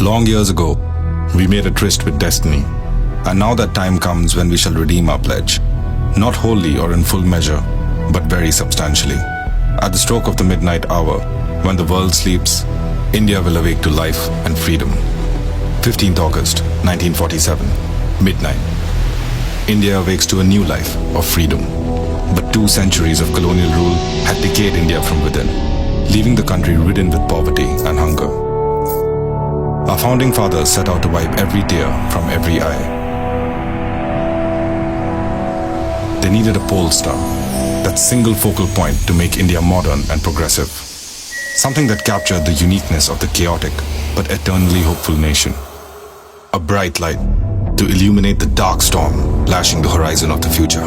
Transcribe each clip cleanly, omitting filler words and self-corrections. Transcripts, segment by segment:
Long years ago, we made a tryst with destiny, and now that time comes when we shall redeem our pledge, not wholly or in full measure, but very substantially. At the stroke of the midnight hour, when the world sleeps, India will awake to life and freedom. 15th August, 1947, midnight. India awakes to a new life of freedom. But 2 centuries of colonial rule had decayed India from within, leaving the country ridden with poverty and hunger. Our founding fathers set out to wipe every tear from every eye. They needed a pole star, that single focal point to make India modern and progressive. Something that captured the uniqueness of the chaotic but eternally hopeful nation. A bright light to illuminate the dark storm lashing the horizon of the future.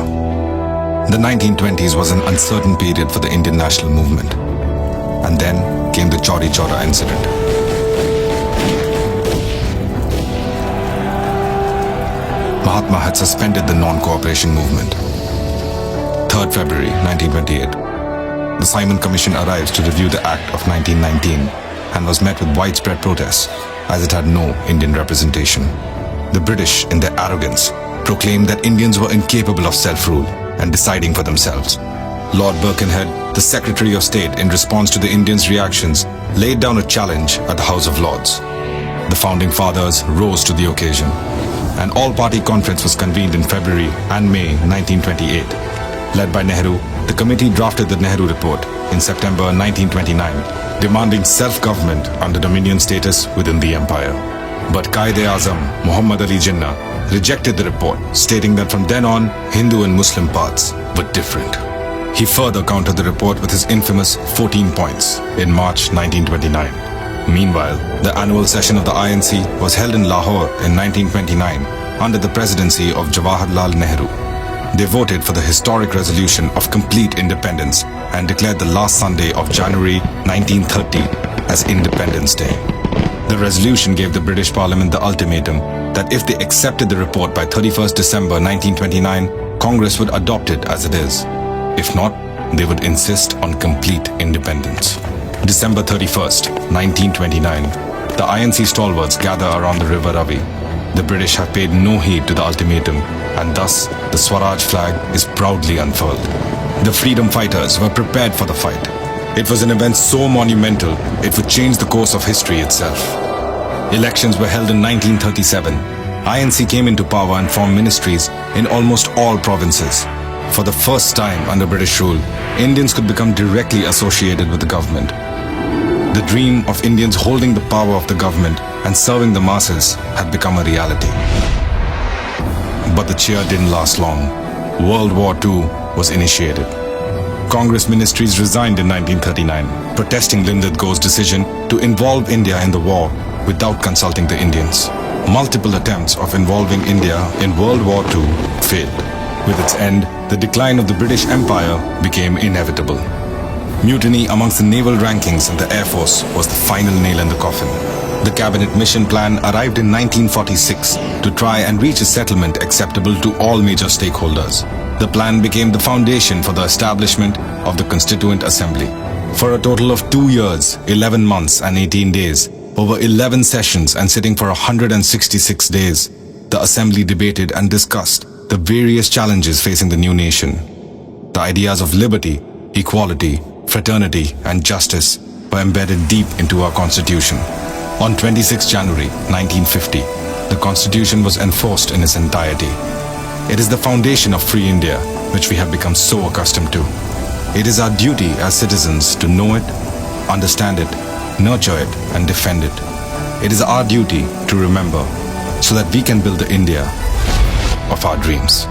The 1920s was an uncertain period for the Indian national movement. And then came the Chauri Chaura incident. Mahatma had suspended the non-cooperation movement. 3rd February 1928. The Simon Commission arrives to review the Act of 1919 and was met with widespread protests as it had no Indian representation. The British, in their arrogance, proclaimed that Indians were incapable of self-rule and deciding for themselves. Lord Birkenhead, the Secretary of State, in response to the Indians' reactions, laid down a challenge at the House of Lords. The Founding Fathers rose to the occasion. An all-party conference was convened in February and May 1928. Led by Nehru, the committee drafted the Nehru Report in September 1929, demanding self-government under dominion status within the empire. But Quaid-e-Azam, Muhammad Ali Jinnah, rejected the report, stating that from then on, Hindu and Muslim paths were different. He further countered the report with his infamous 14 points in March 1929. Meanwhile, the annual session of the INC was held in Lahore in 1929 under the presidency of Jawaharlal Nehru. They voted for the historic resolution of complete independence and declared the last Sunday of January 1930 as Independence Day. The resolution gave the British Parliament the ultimatum that if they accepted the report by 31st December 1929, Congress would adopt it as it is. If not, they would insist on complete independence. December 31st, 1929, the INC stalwarts gather around the river Ravi. The British have paid no heed to the ultimatum, and thus the Swaraj flag is proudly unfurled. The freedom fighters were prepared for the fight. It was an event so monumental, it would change the course of history itself. Elections were held in 1937. INC came into power and formed ministries in almost all provinces. For the first time under British rule, Indians could become directly associated with the government. The dream of Indians holding the power of the government and serving the masses had become a reality. But the cheer didn't last long. World War II was initiated. Congress ministries resigned in 1939, protesting Lindadgo's decision to involve India in the war without consulting the Indians. Multiple attempts of involving India in World War II failed. With its end, the decline of the British Empire became inevitable. Mutiny amongst the naval rankings and the Air Force was the final nail in the coffin. The Cabinet Mission Plan arrived in 1946 to try and reach a settlement acceptable to all major stakeholders. The plan became the foundation for the establishment of the Constituent Assembly. For a total of 2 years, 11 months and 18 days, over 11 sessions and sitting for 166 days, the Assembly debated and discussed the various challenges facing the new nation. The ideas of liberty, equality, fraternity, and justice were embedded deep into our Constitution. On 26 January 1950, the Constitution was enforced in its entirety. It is the foundation of free India, which we have become so accustomed to. It is our duty as citizens to know it, understand it, nurture it, and defend it. It is our duty to remember so that we can build the India of our dreams.